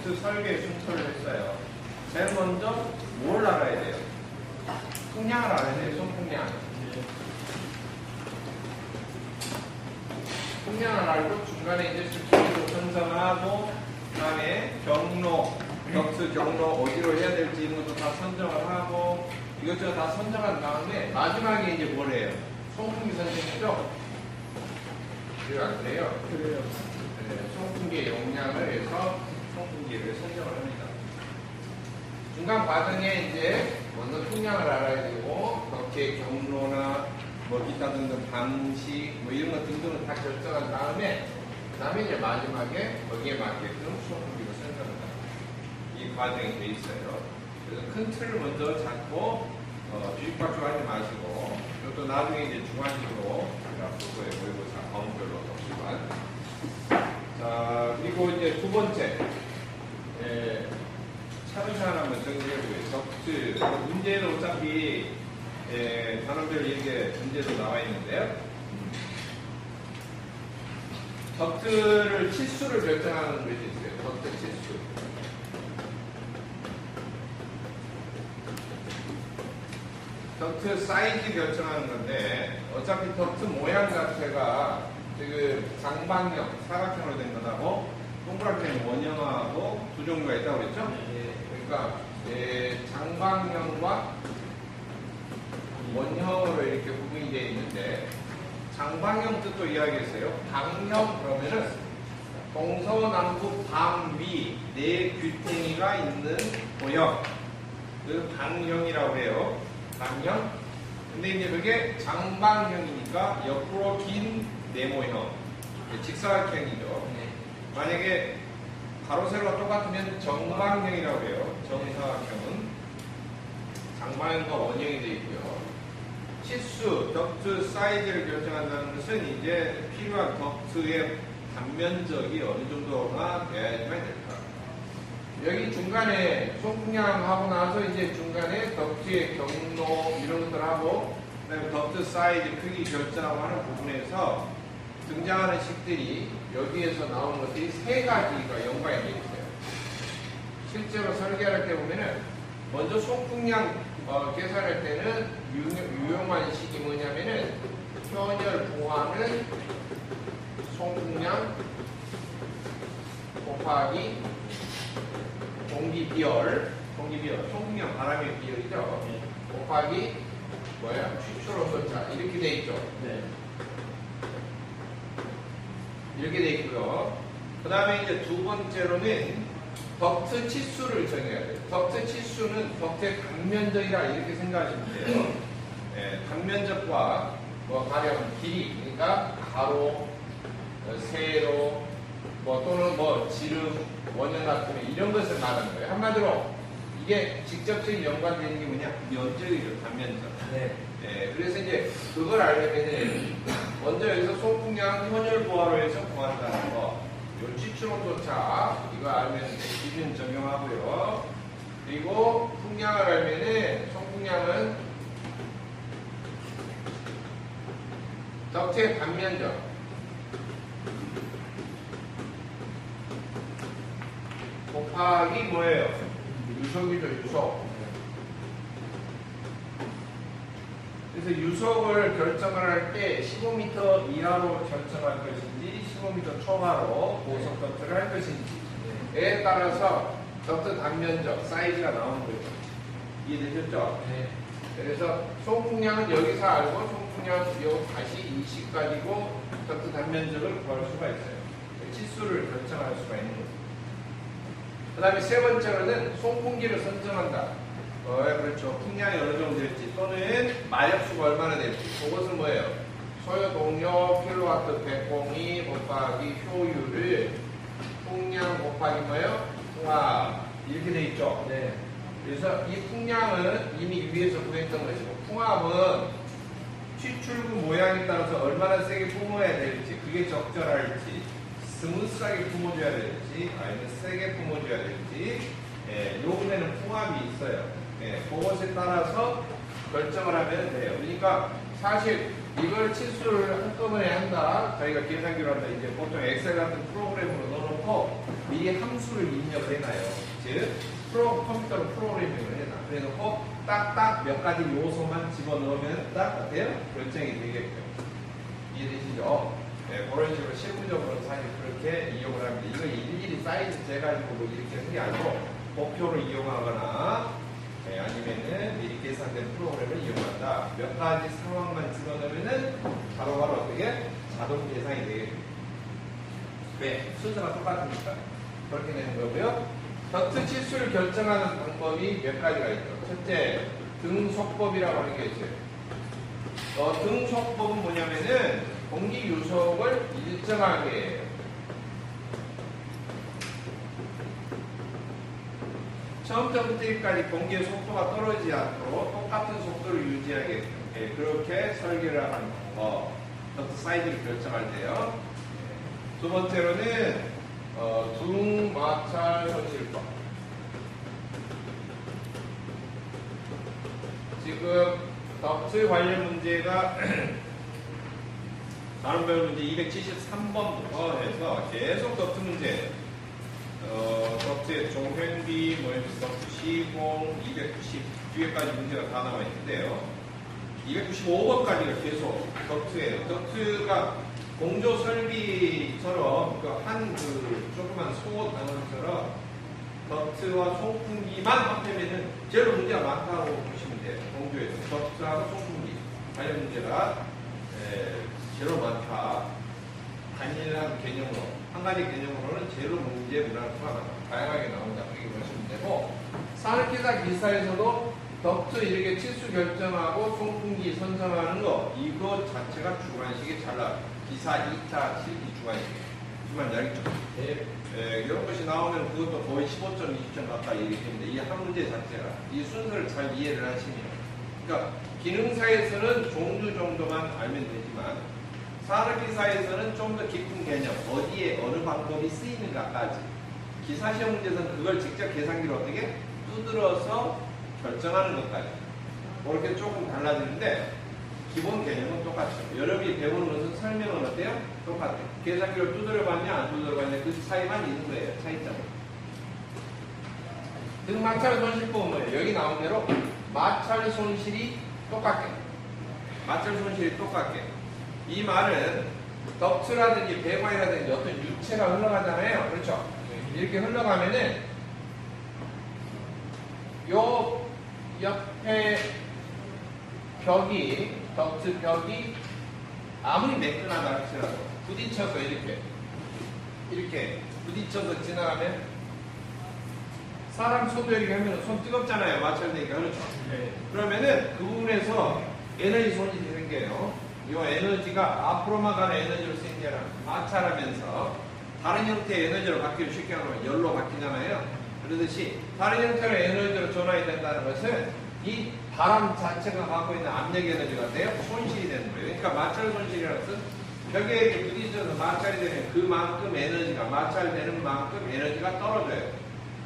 덕트 설계 순서를 했어요. 제일 먼저 뭘 알아야 돼요? 풍량을 알아야 돼요. 손풍량. 풍량을 알고 중간에 이제 수치로 선정하고 그 다음에 경로, 덕트 경로 어디로 해야 될지 이런 것도 다 선정을 하고 이것저것 다 선정한 다음에 마지막에 이제 뭘 해요? 송풍기 선정이죠? 그래요, 안 그래요? 그래요. 네, 송풍기의 용량을 해서 송풍기를 선정을 합니다. 중간 과정에 이제 먼저 풍량을 알아야 되고 덕트의 경로나 뭐 기타 등등 방식 뭐 이런 것 등등을 다 결정한 다음에 그다음에 이제 마지막에 거기에 맞게끔 송풍기를 선정한다. 이 과정이 돼 있어요. 그래서 큰 틀을 먼저 잡고 뒤집박죽하지 마시고 이것도 나중에 이제 중간식으로 우리가 볼 거예요. 모의고사 과목별로 덕수반. 자 그리고 이제 두 번째 차근차근 한번 정리해보고요. 덕트 문제는 어차피 단원별 얘기에 문제도 나와 있는데요. 덕트를 치수를 결정하는 것이 있어요. 덕트 치수. 덕트 사이즈 결정하는 건데 어차피 덕트 모양 자체가 지금 장방형, 사각형으로 된 것하고 동그랗게는 원형하고 두 종류가 있다고 그랬죠? 그러니까 장방형과 원형으로 이렇게 구분이 되어 있는데 장방형 뜻도 이야기했어요. 방형 그러면은 동서남북 방위 네 규탱이가 있는 모형 그 방형이라고 해요. 방형. 근데 이제 그게 장방형이니까 옆으로 긴 네모형 직사각형이죠. 만약에 가로 세로가 똑같으면 정방형이라고 해요. 정사각형은 장방형과 원형이 되어 있고요. 치수, 덕트 사이즈를 결정한다는 것은 이제 필요한 덕트의 단면적이 어느 정도가 돼야지만 될까. 여기 중간에 송풍량하고 나서 이제 중간에 덕트의 경로 이런 것들 하고 그다음에 덕트 사이즈 크기 결정하고 하는 부분에서 등장하는 식들이 여기에서 나오는 것들이 세 가지가 연관이 되어 있어요. 실제로 설계할 때 보면은 먼저 송풍량 계산할 때는 유용한 식이 뭐냐면은 현열 부하는 송풍량 곱하기 공기비열, 송풍량 바람의 비열이죠. 곱하기 뭐야? 취추로서 차 이렇게 돼 있죠. 네. 이렇게 돼 있고요. 그 다음에 이제 두 번째로는 덕트 치수를 정해야 돼요. 덕트 치수는 덕트의 단면적이라 이렇게 생각하시면 돼요. 단면적과 뭐 가령 길이, 그러니까 가로, 세로, 뭐 또는 뭐 지름, 원형 같은 이런 것을 말하는 거예요. 한마디로 이게 직접적인 연관되는 게 뭐냐? 면적이죠, 단면적. 네. 그래서 이제 그걸 알려면 먼저 여기서 송풍량 현열 부하로 해서 구한다는 거. 요 치추온도차 이거 알면 기준 적용하고요. 그리고 풍량을 알면은 송풍량은 덕트의 단면적 곱하기 뭐예요? 유속이죠, 유속. 그래서 유속을 결정을 할 때 15m 이하로 결정할 것인지 15m 초하로 고속 덕트를 할 것인지에 따라서 덕트 단면적 사이즈가 나오는 거죠. 이해되셨죠? 네. 그래서 송풍량은 여기서 알고 송풍량 요 다시 이식 가지고 덕트 단면적을 구할 수가 있어요. 치수를 결정할 수가 있는 거죠. 그 다음에 세 번째로는 송풍기를 선정한다. 그렇죠. 풍량이 어느 정도 될지 또는 마력수가 얼마나 될지. 그것은 뭐예요? 소요 동력 킬로와트 102 곱하기 효율을 풍량 곱하기 뭐예요? 풍압 이렇게 돼 있죠. 네. 그래서 이 풍량은 이미 위에서 구했던 것이고 풍압은 취출구 모양에 따라서 얼마나 세게 뿜어야 될지 그게 적절할지 스무스하게 뿜어줘야 될지 아니면 세게 뿜어줘야 될지 요금에는 풍압이 있어요. 그것에 따라서 결정을 하면 돼요. 그러니까 사실 이걸 치수를 한꺼번에 한다. 저희가 계산기로 한다. 이제 보통 엑셀 같은 프로그램으로 넣어놓고 미리 함수를 입력을 해놔요. 즉 컴퓨터로 프로그래밍을 해놔. 그래놓고 딱딱 몇 가지 요소만 집어넣으면 딱 어때요? 결정이 되겠죠. 이해되시죠? 네, 그런 식으로 실무적으로 사실 그렇게 이용을 합니다. 이거 일일이 사이즈 재가지고 뭐 이렇게 하는 게 아니고 목표를 이용하거나 네, 아니면은 미리 계산된 프로그램을 이용한다. 몇 가지 상황만 집어넣으면은 바로바로 어떻게 자동 계산이 되겠죠. 네, 순서가 똑같으니까 그렇게 되는 거고요. 덕트 치수를 결정하는 방법이 몇 가지가 있죠. 첫째, 등속법이라고 하는 게 있어요. 등속법은 뭐냐면은 공기 유속을 일정하게 해요. 처음부터 끝까지 공기의 속도가 떨어지지 않도록 똑같은 속도를 유지하게 그렇게 설계를 하는 방법. 덕트 사이즈를 결정할 때요. 두 번째로는 둥 마찰 손실법. 지금 덕트 관련 문제가 다른 배울 문제 273번부터 해서 계속 덕트 문제, 덕트의 종횡비, 덕트 시공, 290 뒤에까지 문제가 다 나와 있는데요. 295번까지가 계속 덕트예요. 덕트가 공조 설비처럼 조그만 소 단원처럼 덕트와 송풍기만 합하면은 제일 문제가 많다고 보시면 돼요. 공조에서 덕트하고 송풍기 관련 문제가 제일 많다. 단일한 개념으로 한 가지 개념으로는 제일 문제 문항수가 다양하게 나온다. 그렇게 보시면 되고 산업기사 기사에서도 덕트 이렇게 치수 결정하고 송풍기 선정하는 거 이거 자체가 주관식이 잘 나와요. 기사 2차 실기 주관식. 무슨 말인지 알겠죠? 네. 이런 것이 나오면 그것도 거의 15점, 20점 가까이 얘기했는데 이 한 문제 자체가 이 순서를 잘 이해를 하시면 그러니까 기능사에서는 종류 정도만 알면 되지만 산업기사에서는 좀 더 깊은 개념 어디에 어느 방법이 쓰이는가까지 기사 시험 문제에서는 그걸 직접 계산기로 어떻게 두드려서 결정하는 것까지 그렇게 조금 달라지는데 기본 개념은 똑같죠. 여러분이 배우는 것은 설명은 어때요? 똑같아요. 계산기를 두드려봤냐 안 두드려봤냐 그 차이만 있는 거예요. 차이점은. 등 마찰 손실법은 뭐예요? 여기 나온 대로 마찰 손실이 똑같게 마찰 손실이 똑같게 이 말은 덕트라든지 배관이라든지 어떤 유체가 흘러가잖아요. 그렇죠? 이렇게 흘러가면은 요 옆에 벽이 덕트 벽이 아무리 매끈하다 할지라도 부딪혀서 이렇게 부딪혀서 지나가면 사람 손도 이렇게 하면 손 뜨겁잖아요. 마찰되니까 그렇죠? 네. 그러면은 그 부분에서 에너지 손실이 생겨요. 이 에너지가 앞으로만 가는 에너지로 쓰인 게 아니라 마찰하면서 다른 형태의 에너지로 바뀌면 쉽게 하면 열로 바뀌잖아요. 그러듯이 다른 형태의 에너지로 전환이 된다는 것은 이 바람 자체가 갖고 있는 압력 에너지가 어때요? 손실이 되는 거예요. 그러니까 마찰 손실이라는 것은 벽에 이렇게 부딪혀서 마찰이 되면 그만큼 에너지가 마찰되는 만큼 에너지가 떨어져요.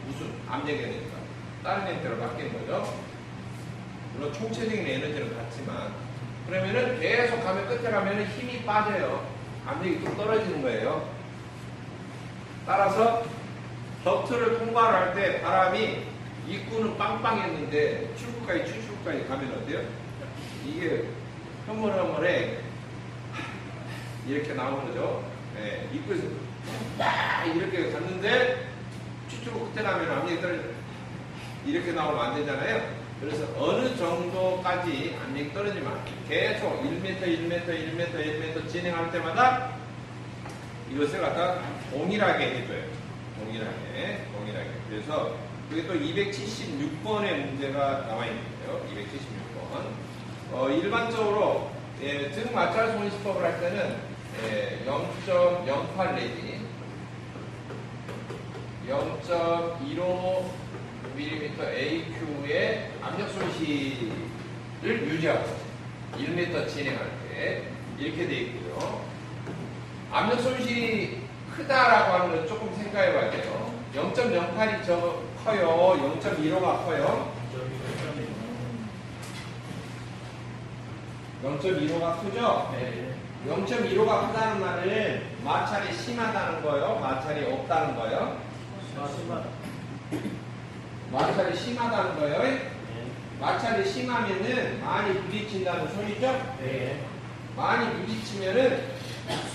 무슨 압력 에너지가 다른 형태로 바뀌는 거죠. 물론 총체적인 에너지는 같지만 그러면은 계속 가면 끝에 가면은 힘이 빠져요. 압력이 뚝 떨어지는 거예요. 따라서 덕트를 통과를 할 때 바람이 입구는 빵빵했는데 출구까지 가면 어때요? 이게 흐물흐물해 이렇게 나오는 거죠. 네, 입구에서 막 이렇게 갔는데 출구 끝에 가면 압력이 떨어져 이렇게 나오면 안 되잖아요. 그래서 어느 정도까지 압력이 떨어지면 계속 1m 진행할 때마다 이것을 갖다 동일하게 해줘요. 동일하게. 그래서 그게 또 276번의 문제가 나와 있는데요. 276번. 일반적으로 등 마찰 손실법을 할 때는 0.08 내지 0.15mm AQ의 압력 손실을 유지하고 1m 진행할 때 이렇게 되어 있고요. 압력 손실이 크다라고 하는 건 조금 생각해 봐야 돼요. 0.08이 커요. 0.15가 커요. 0.15가 크죠? 네. 0.15가 크다는 말은 마찰이 심하다는 거예요. 마찰이 없다는 거예요. 마찰이 심하다는 거예요. 네. 마찰이 심하면은 많이 부딪힌다는 소리죠? 네. 많이 부딪히면은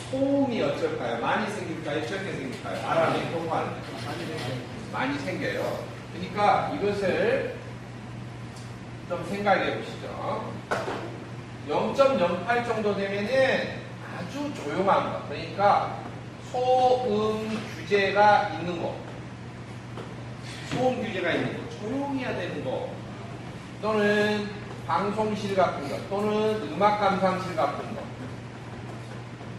소음이 어쩔까요? 많이 생길까요? 적게 생길까요? 바람이 통과하는 많이 생겨요. 그러니까 이것을 좀 생각해 보시죠. 0.08 정도 되면은 아주 조용한 거. 그러니까 소음 규제가 있는 거. 소음 규제가 있는 거. 조용히 해야 되는 거. 또는 방송실 같은 거. 또는 음악 감상실 같은 거.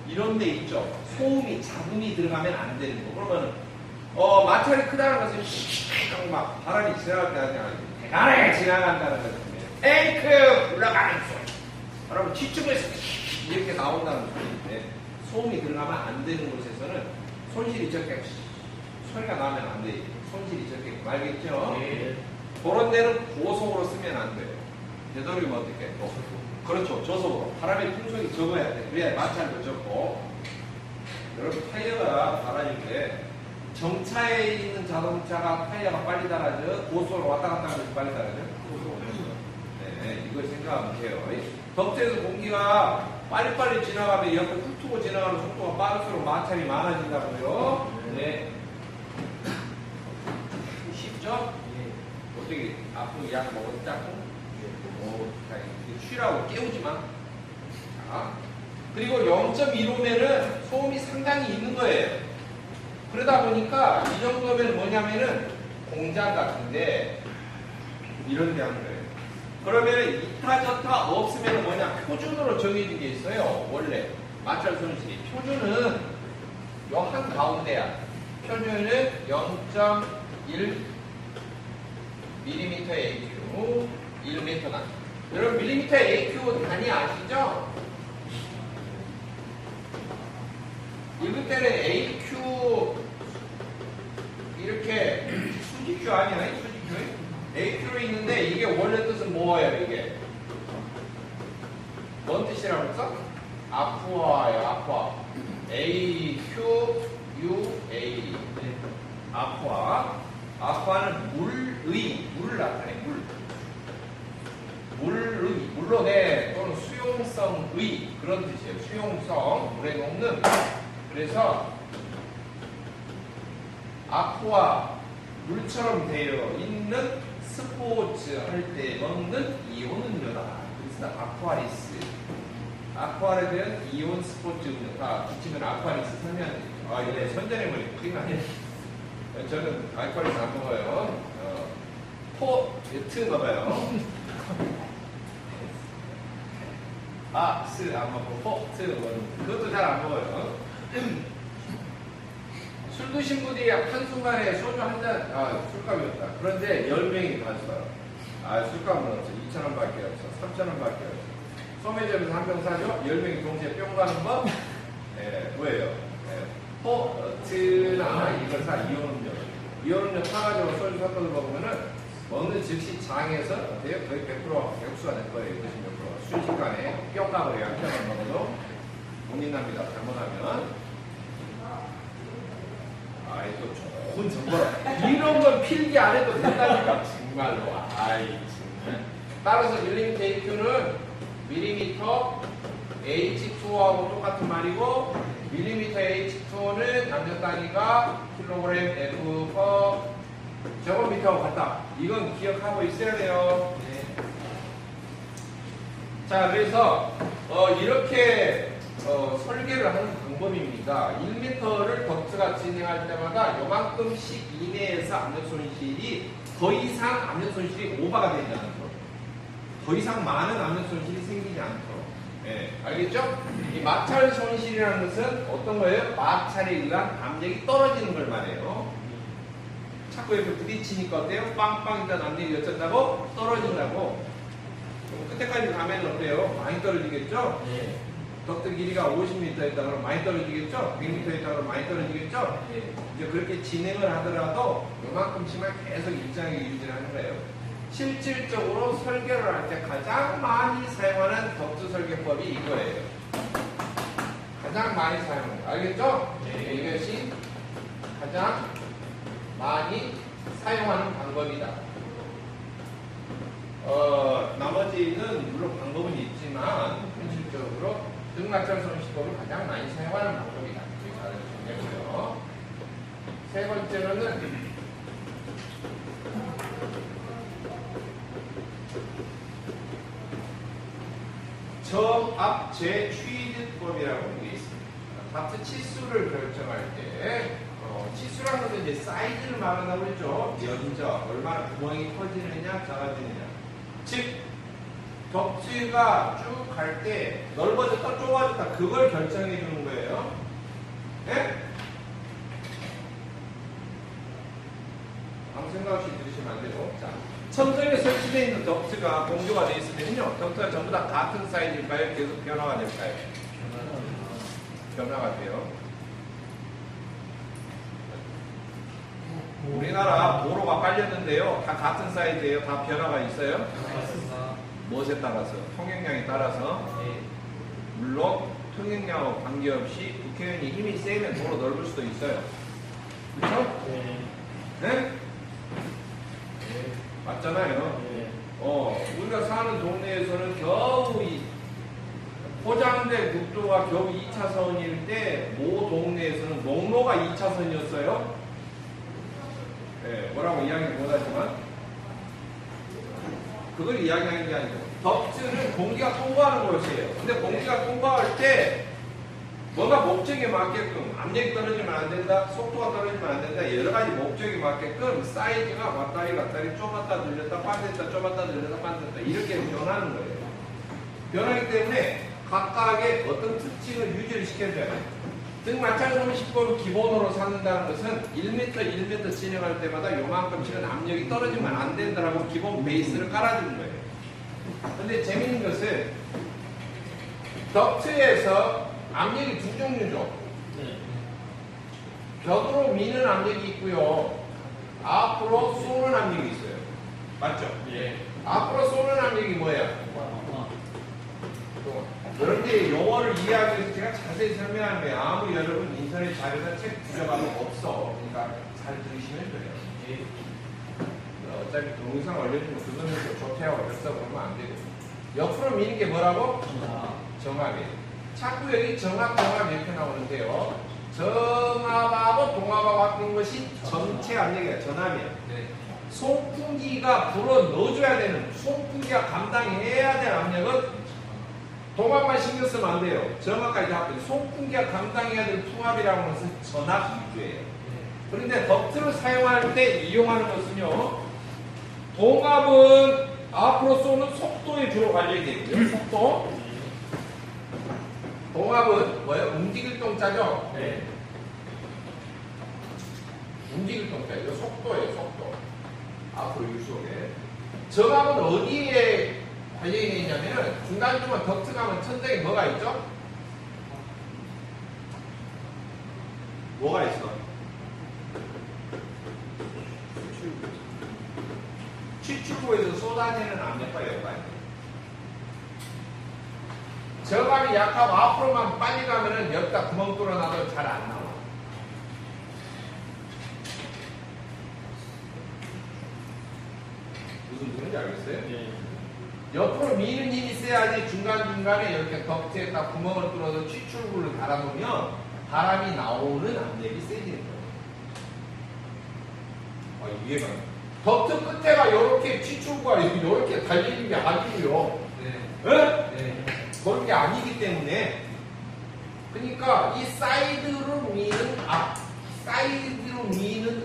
이런 데 있죠. 소음이 잡음이 들어가면 안 되는 거. 그러면 마찰이 크다는 것은 막 바람이 지나갈 때 하지 않아요. 대간에 지나간다는 것은 탱크 올라가는 소리. 여러분 뒤쪽에서 이렇게 나온다는 소리인데 소음이 들어가면 안 되는 곳에서는 손실이 적게 소리가 나면 안 돼요. 손실이 적게 알겠죠? 네. 그런 데는 고속으로 쓰면 안 돼요. 되도록이면 어떻게? 그렇죠. 저속으로. 바람의 풍속이 적어야 돼. 그래야 마찰도 적고. 여러분 타이어가 달아질 때 정차에 있는 자동차가 타이어가 빨리 달아져? 고속으로 왔다 갔다 하면서 빨리 달아져? 네, 이걸 생각하면 돼요. 덕트에서 공기가 빨리빨리 지나가면 옆에 훑고 지나가는 속도가 빠를수록 마찰이 많아진다고요. 네. 쉽죠? 어떻게 아픈 약 먹어도 짝꿍? 쉬라고 깨우지 마. 자, 그리고 0.15면은 소음이 상당히 있는 거예요. 그러다 보니까 이 정도면 뭐냐면은 공장 같은데 이런 데 하는 거예요. 그러면 이타저타 없으면 뭐냐 표준으로 정해진 게 있어요. 원래 마찰 손실이 표준은 요 한 가운데야. 표준은 0.1 mm AQ 1m당. 여러분 밀리미터 AQ 단위 아시죠? 읽을 때는 AQ 이렇게 수직규 아니야? 수직규? AQ로 있는데 이게 원래 뜻은 뭐예요? 이게 뭔 뜻이라고 했어? 아쿠아예요. 아쿠아. AQ UA. 아쿠아. 아쿠아는 물을 나타내. 물로 또는 수용성의 그런 뜻이에요. 수용성, 물에 녹는. 그래서 아쿠아, 물처럼 되어 있는 스포츠 할 때 먹는 이온 음료다. 그래서 아쿠아리스. 아쿠아에 대한 이온 스포츠 음료. 다 붙이면 아쿠아리스 설명해야 되죠. 이거 선전해버리고 큰일나네. 저는 아쿠아리스 안 먹어요. 포트 먹어요. 스 안 먹고 포트 그것도 잘 안 먹어요. 술 드신 분이 한순간에 소주 한 잔, 술값이 없다. 그런데 10명이 가져와요. 술값은 없어. 2,000원밖에 없어. 3,000원밖에 없어. 소매점에서 한 병 사죠? 10명이 동시에 뿅 가는 거? 뭐예요? 포트나 이걸 사, 이온음료. 이온음료 사가지고 소주 섞어서 먹으면은 먹는 즉시 장에서 어때요? 거의 100% 흡수가 될 거예요. 이것이 몇 프로. 순식간에 뿅가버려요. 한 병을 먹어도 못 잊납니다. 잘못하면. 또 좋은 정보라. 이런 건 필기 안 해도 된다니까. 정말로. 정말. 따라서 밀리미터 AQ는 밀리미터 H2하고 똑같은 말이고 밀리미터 H2는 남녀 단위가 킬로그램 F 퍼 제곱미터하고 같다. 이건 기억하고 있어야 돼요. 네. 자, 그래서 이렇게 설계를 하는 방법입니다. 1m를 덕트가 진행할 때마다 요만큼씩 이내에서 압력 손실이 더 이상 압력 손실이 오버가 되지 않도록, 더 이상 많은 압력 손실이 생기지 않도록. 네, 알겠죠? 이 마찰 손실이라는 것은 어떤 거예요? 마찰에 의한 압력이 떨어지는 걸 말해요. 자꾸 이렇게 부딪히니까 어때요? 빵빵 일단 압력이 어쩐다고? 떨어진다고. 그럼 끝에까지 가면 어때요? 많이 떨어지겠죠? 네. 덕트 길이가 50m 있다 그러면 많이 떨어지겠죠? 100m 있다 그러면 많이 떨어지겠죠? 네. 이제 그렇게 진행을 하더라도 요만큼씩만 계속 일정하게 유지를 하는 거예요. 실질적으로 설계를 할 때 가장 많이 사용하는 덕트 설계법이 이거예요. 가장 많이 사용하는 거. 알겠죠? 네. 이것이 가장 많이 사용하는 방법이다. 나머지는 물론 방법은 있지만 현실적으로 등맞춤 손시법을 가장 많이 사용하는 방법이다. 잘 정리했고요. 세 번째로는 점압제 취득법이라고 게 있습니다. 값의 치수를 결정할 때 치수라는 것은 이제 사이즈를 말한다고 그랬죠. 면적, 얼마나 구멍이 커지느냐, 작아지느냐. 즉, 덕지가 쭉 갈 때 넓어졌다, 좁아졌다, 그걸 결정해 주는 거예요. 네? 아무 생각 없이 들으시면 안 되고. 자, 첨성에 설치되어 있는 덕트가 공조가 되어 있으면요, 덕트가 전부 다 같은 사이즈일까요? 계속 변화가 될까요? 변화가 돼요. 우리나라 도로가 깔렸는데요, 다 같은 사이즈예요. 다 변화가 있어요. 무엇에 따라서? 통행량에 따라서. 물론 통행량하고 관계없이 국회의원이 힘이 세면 도로 넓을 수도 있어요. 그렇죠? 네? 맞잖아요. 우리가 사는 동네에서는 겨우 포장대 국도가 겨우 2차선일 때, 모 동네에서는 농로가 2차선이었어요. 네, 뭐라고 이야기 못하지만, 그걸 이야기하는 게 아니고, 덕트는 공기가 통과하는 곳이에요. 근데 공기가 통과할 때, 뭔가 목적에 맞게끔 압력이 떨어지면 안 된다, 속도가 떨어지면 안 된다, 여러 가지 목적에 맞게끔 사이즈가 왔다리 갔다리 좁았다 늘렸다 빠졌다 좁았다 늘렸다 빠졌다 이렇게 변하는 거예요. 변하기 때문에 각각의 어떤 특징을 유지를 시켜줘야 돼요. 등 마찰 30번 기본으로 삼는다는 것은 1m, 1m 진행할 때마다 요만큼씩은 압력이 떨어지면 안 된다라고 기본 베이스를 깔아주는 거예요. 근데 재밌는 것은 덕트에서 압력이 두 종류죠. 벽으로 미는 압력이 있고요. 앞으로 쏘는 압력이 있어요. 맞죠? 예. 앞으로 쏘는 압력이 뭐예요? 여러분들이 용어를 이해하기 위해서 제가 자세히 설명하는 거예요. 아무 여러분 인터넷 자료나 책 구조가도 없어. 그러니까 잘 들으시면 돼요. 예. 어차피 동영상 올려주면 그거는 조퇴하고 어렵다 그러면 안 되고. 옆으로 미는 게 뭐라고? 정압이에요. 자꾸 여기 정압 이렇게 나오는데요. 정압하고 동압하고 바뀐 것이 전체 압력이에요. 전압이에요. 네. 송풍기가 불어 넣어줘야 되는, 송풍기가 감당해야 될 압력은 동압만 신경 쓰면 안 돼요. 정압까지 합해요. 송풍기가 감당해야 될 풍압이라고 하는 것은 전압 위주예요. 그런데 덕트를 사용할 때 이용하는 것은요, 동압은 앞으로 쏘는 속도에 주로 관련이 되고요. 속도. 동압은 뭐예요? 움직일 동자죠? 네. 움직일 동자. 이거 속도예요, 속도. 앞으로 유속에. 정압은 어디에 관련이 있냐면은, 중간중간 덕트 가면 천장에 뭐가 있죠? 뭐가 있어? 추출구에서 쏟아내는 압력과 연관이에요. 저감이 약하고 앞으로만 빨리 가면은 여기다 구멍 뚫어놔도 잘 안 나와. 무슨 소리인지 알겠어요? 네. 옆으로 미는 힘이 세야지 중간중간에 이렇게 덕트에다 구멍을 뚫어서 추출구를 달아놓으면 바람이 나오는 압력이 세지는 거예요. 이해가 안 돼. 덕트 끝에가 이렇게 추출구가 이렇게 달리는 게 아니고요. 네. 네? 그런 게 아니기 때문에, 그러니까 이 사이드로 미는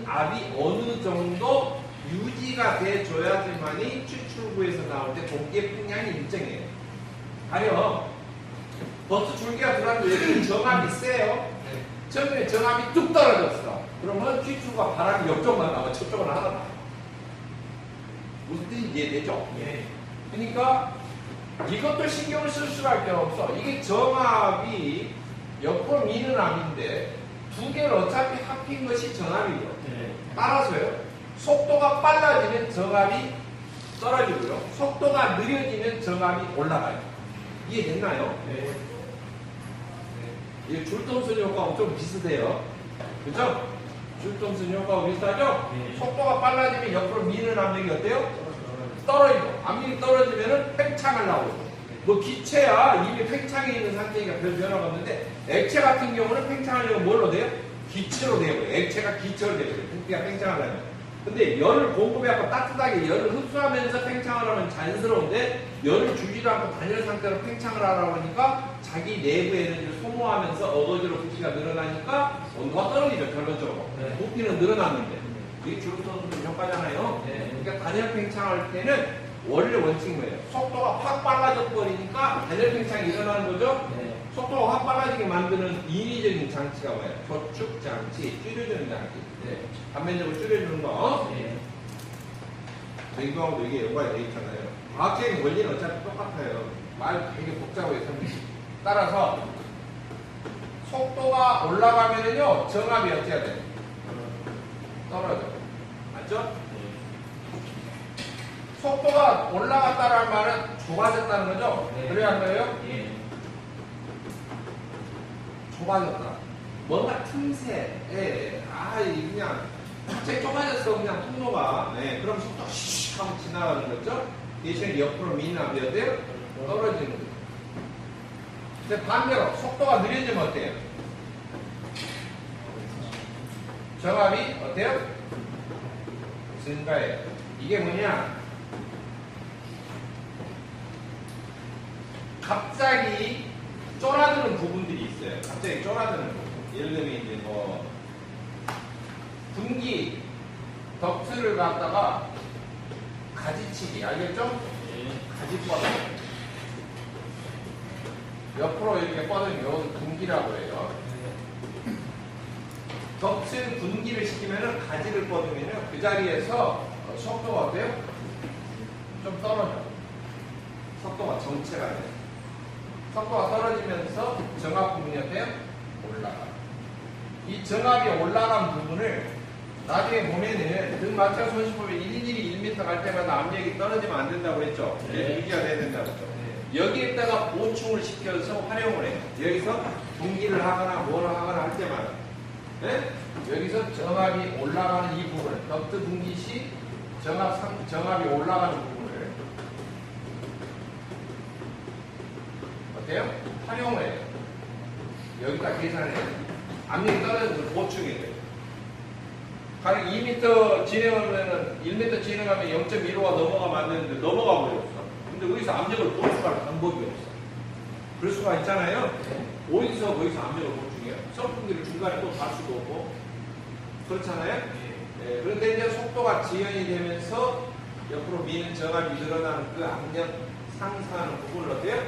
압이 어느 정도 유지가 돼줘야지만이 추출구에서 나올 때 공기의 풍량이 일정해요. 가령 버스 줄기가 들어왔는데 여기는 정압이 세요. 처음에 정압이 뚝 떨어졌어. 그러면 추출구가 바람이 옆쪽만 나와, 저쪽은 하나 나와. 무슨 뜻인지 이해되죠? 예. 그러니까 이것도 신경을 쓸 수밖에 없어. 이게 정압이 옆으로 미는 압인데 두 개를 어차피 합힌 것이 정압이죠. 네. 따라서요, 속도가 빨라지면 정압이 떨어지고요, 속도가 느려지면 정압이 올라가요. 이해됐나요? 네. 이 줄통선 효과하고 좀 비슷해요. 그죠? 줄톰슨 효과가 비슷하죠? 네. 속도가 빨라지면 옆으로 미는 압력이 어때요? 떨어지고. 압력이 떨어지면은 팽창을 나오고. 뭐 기체야 이미 팽창해 있는 상태니까 별 변화가 없는데 액체 같은 경우는 팽창하려면 뭘로 돼요? 기체로 되어버려요. 액체가 기체로 되어버려요. 부피가 팽창하려면. 근데 열을 공급해갖고 따뜻하게 열을 흡수하면서 팽창을 하면 자연스러운데 열을 주지도 않고 단열 상태로 팽창을 하라고 하니까 자기 내부 에너지를 소모하면서 어거지로 부피가 늘어나니까 온도가 떨어지죠. 결론적으로. 네. 부피는 늘어났는데 이게 줄선수 효과잖아요. 네. 그러니까 단열 팽창할 때는 원래 원칙인 거예요. 속도가 확 빨라져 버리니까 단열 팽창이 일어나는 거죠. 네. 속도가 확 빨라지게 만드는 인위적인 장치가 뭐예요? 저축 장치, 줄여주는 장치. 네. 반면적으로 줄여주는 거. 네. 전기공학도 이게 연관이 되어 있잖아요. 과학적인 원리는 어차피 똑같아요. 말 되게 복잡해요. 따라서 속도가 올라가면은요 정압이 어떻게 해야 돼요? 떨어져. 맞죠? 속도가 올라갔다는 말은 좁아졌다는 거죠? 네. 그래야 한 거예요? 예. 좁아졌다. 뭔가 틈새에, 그냥, 갑자기 좁아졌어. 그냥 통로가. 네, 그럼 속도가 슉 하고 지나가는 거죠? 대신에 옆으로 미는 압력이 어때요? 떨어지는 거죠. 근데 반대로 속도가 느려지면 어때요? 정압이 어때요? 증가해요. 이게 뭐냐? 갑자기 쫄아드는 부분들이 있어요. 갑자기 쫄아드는 부분. 예를 들면 이제 뭐 분기 덕트를 갖다가 가지치기 알겠죠? 가지 뻗어. 옆으로 이렇게 뻗으면 이건 분기라고 해요. 덕트 분기를 시키면은 가지를 뻗으면요 그 자리에서 속도가 어때요? 좀 떨어져. 속도가 정체가 돼요. 속도가 떨어지면서 정압 부분이 어때요? 올라가. 이 정압이 올라간 부분을 나중에 보면은 등 마찰 손실법에 1mm 1m 갈 때마다 압력이 떨어지면 안 된다고 했죠? 네. 유지가 돼야 된다고 했죠? 네. 여기에다가 보충을 시켜서 활용을 해요. 여기서 분기를 하거나 뭐를 하거나 할 때마다 네? 여기서 정압이 올라가는 이 부분을 덕트 분기 시 정압이 올라가는 부분을 어때요? 활용을 해요. 여기다 계산해요. 압력이 떨어져서 보충이 돼요. 가령 2m 진행하면은 1m 진행하면 0.15가 넘어가면 안 되는데 넘어가 버렸어. 근데 어디서 압력을 보충할 방법이 없어. 그럴 수가 있잖아요. 어디서 거기서 압력을 보충해요? 선풍기를 중간에 또 달 수도 없고 그렇잖아요. 네, 그런데 이제 속도가 지연이 되면서 옆으로 미는 정압이 늘어나는 그 압력 상승하는 부분을 어때요?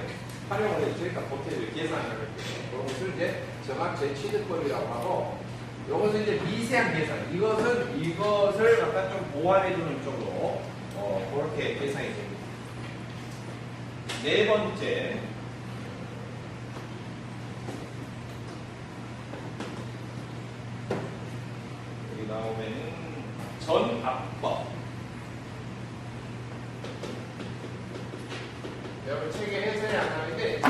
활용을 해서 저희가 보태를 계산을 할 때 이것을 이제 정압 재취득법이라고 하고 이것은 이제 미세한 계산 이것을 갖다 좀 보완해주는 쪽으로 그렇게 계산이 됩니다. 네 번째 여기 나오면 전압법. 여러분 책에 해설이 안 나오는데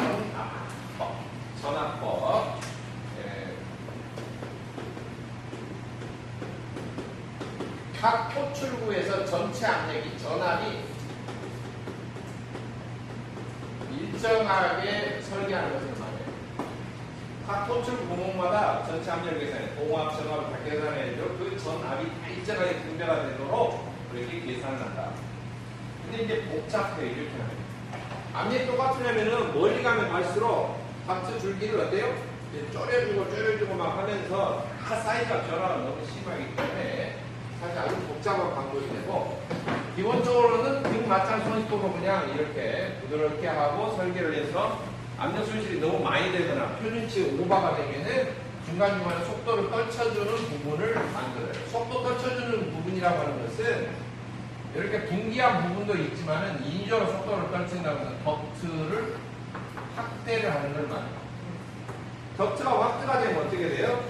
전압법. 예. 각 호출구에서 전체 압력이 전압이 일정하게 설계하는 것을 말해요. 각 호출구 구멍마다 전체 압력을 계산해 공압, 전압을 다 계산해야죠. 그 전압이 다 일정하게 분배가 되도록 그렇게 계산을 한다. 근데 이제 복잡해요. 이렇게 하면. 압력이 똑같으려면은 멀리 가면 갈수록 박스 줄기를 어때요? 쪼려주고 막 하면서 다 사이즈가 변화가 너무 심하기 때문에 사실 아주 복잡한 방법이 되고 기본적으로는 등 마찰 손익법으로 그냥 이렇게 부드럽게 하고 설계를 해서 압력 손실이 너무 많이 되거나 표준치 오버가 되면은 중간중간에 속도를 떨쳐주는 부분을 만들어요. 속도 떨쳐주는 부분이라고 하는 것은 이렇게 분기한 부분도 있지만은 인위적으로 속도를 떨친다고 해서 덕트를 확대를 하는 걸 말해요. 덕트가 확대가 되면 어떻게 돼요?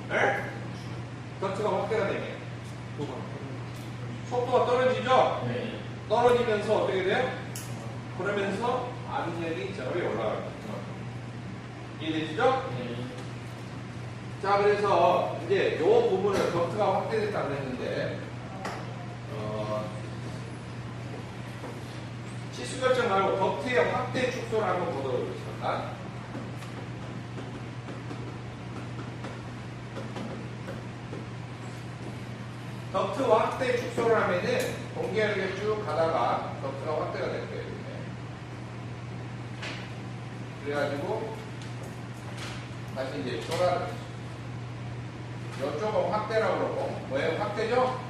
네? 덕트가 확대가 되면 속도가 떨어지죠? 네. 떨어지면서 어떻게 돼요? 그러면서 압력이 저기 올라가요. 이해되시죠? 네. 자, 그래서 이제 요 부분을 덕트가 확대됐다고 했는데, 치수 결정 말고 덕트의 확대 축소를 한번 보도록 하겠습니다. 덕트 확대 축소를 하면은 공기열게 쭉 가다가 덕트가 확대가 될 거예요. 그래가지고 다시 이제 조라를 이쪽은 확대라고 그러고 뭐예요? 확대죠?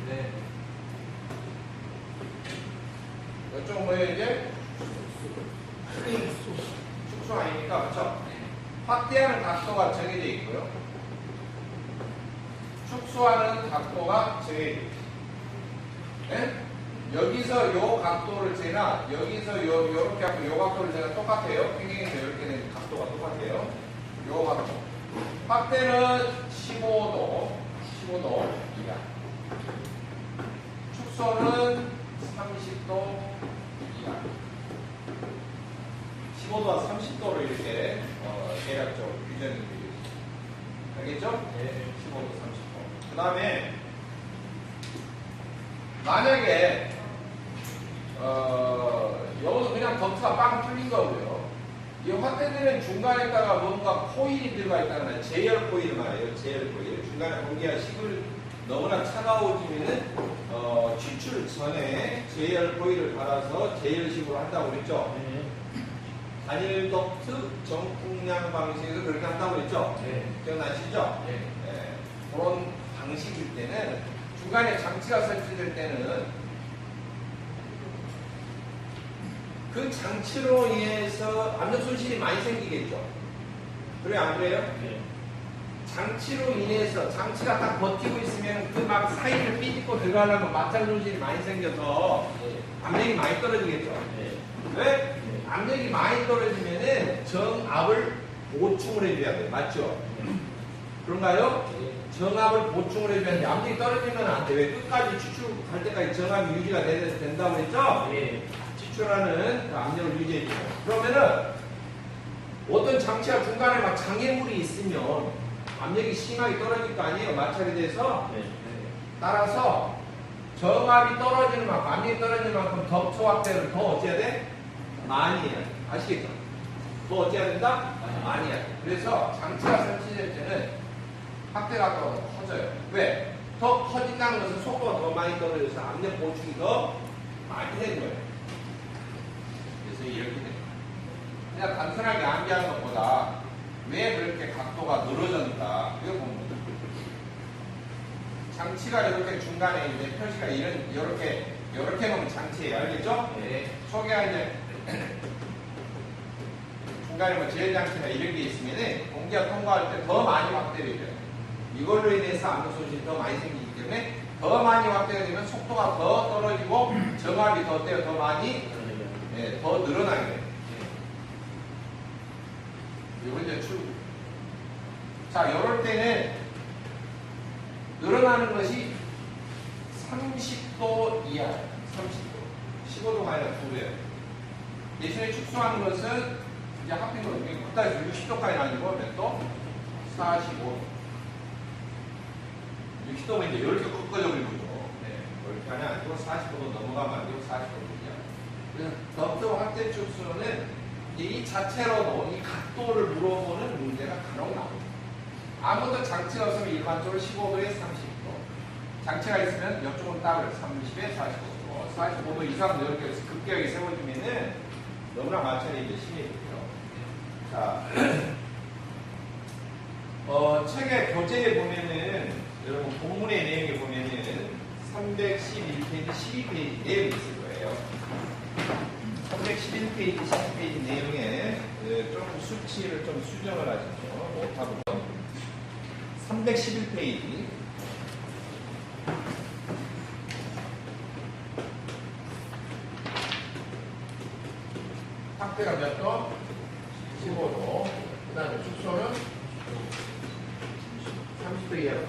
네. 이쪽은 뭐예요 이제? 축소 아닙니까? 그렇죠? 확대하는 각도가 정해져 있고요. 축소하는 각도가 정해져 있어요. 네? 여기서 요 각도를 재나 여기서 요렇게 하고 요 각도를 재나 똑같아요. 평행에서 이렇게 된 각도가 똑같아요. 요 각도. 확대는 15도 이하. 축소는 30도 이하. 15도와 30도로 이렇게 대략적으로 규정이 되어 있습니다. 알겠죠? 네. 15도, 30도. 그 다음에 만약에 여기서 그냥 덕트가 빵 뚫린 거고요. 이 확대되는 중간에다가 뭔가 코일이 들어가 있다는 제열 코일 말이에요. 제열 코일. 중간에 공기가 식을 너무나 차가워지면은 추출 전에 제열 코일을 달아서 제열식으로 한다고 그랬죠. 네. 단일 덕트 정풍량 방식에서 그렇게 한다고 그랬죠. 네. 기억나시죠? 네. 네. 그런 방식일 때는 중간에 장치가 설치될 때는 그 장치로 인해서 압력 손실이 많이 생기겠죠. 그래요, 안 그래요? 네. 장치로 인해서 장치가 딱 버티고 있으면 그 막 사이를 삐집고 들어가려면 마찰 손실이 많이 생겨서 압력이 많이 떨어지겠죠. 네. 왜? 압력이 많이 떨어지면은 정압을 보충을 해줘야 돼요. 맞죠? 그런가요? 정압을 보충을 해줘야 돼. 압력이 떨어지면 안 돼. 왜? 끝까지 추출할 때까지 정압이 유지가 된다고 했죠? 네. 추출하는 압력을 유지해줘요. 그러면은 어떤 장치가 중간에 막 장애물이 있으면 압력이 심하게 떨어질 거 아니에요? 마찰이 돼서. 네. 따라서 정압이 떨어지는 만큼, 압력이 떨어지는 만큼 덕트 확대를 더 어찌해야 돼? 많이 해야 돼. 아시겠죠? 더 어찌해야 된다? 많이 해야 돼. 그래서 장치가 설치될 때는 확대 각도가 더 커져요. 왜? 더 커진다는 것은 속도가 더 많이 떨어져서 압력 보충이 더 많이 되는 거예요. 그래서 이렇게 됩니다. 그냥 단순하게 암기하는 것보다 왜 그렇게 각도가 늘어졌는가 이거 보면 돼요. 장치가 이렇게 중간에 이제 표시가 이렇게 놓으면 장치예요. 알겠죠? 네. 속에가 이제 중간에 뭐 제열장치나 이런 게 있으면 공기가 통과할 때 더 많이 확대되죠. 이걸로 인해서 압력 손실이 더 많이 생기기 때문에 더 많이 확대가 되면 속도가 더 떨어지고 정압이 더 많이 더 늘어나게 돼요. 이건 이제 출구. 자, 이럴 때는 늘어나는 것이 30도 이하예요. 30도. 15도가 아니라 2배예요. 예전에 축소하는 것은 이제 합힌 거예요. 그다음에 60도까지 아니고 몇 도? 45도. 60도면 이제 이렇게 꺾어져버린 거죠. 네. 이렇게 하냐 아니고 45도 넘어가면 안 되고 45도이야. 그래서 덕트 확대 축소는 이 자체로도 이 각도를 물어보는 문제가 간혹 나옵니다. 아무도 장치가 없으면 일반적으로 15도에 30도. 장치가 있으면 이쪽은 딱을 30에 45도. 45도 이상 이렇게 급격하게 세워주면은 너무나 마찰이 이제 심해지고요. 자, 책의 교재에 보면은 여러분 본문의 내용에 보면은 311페이지, 12페이지 내용이 있을 거예요. 311페이지, 12페이지 내용에 좀 수치를 좀 수정을 하시죠. 못하고 311페이지 확대가 몇 도? 15도. 그 다음에 축소는 30도 이하로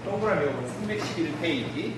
동그라미 요건 311페이지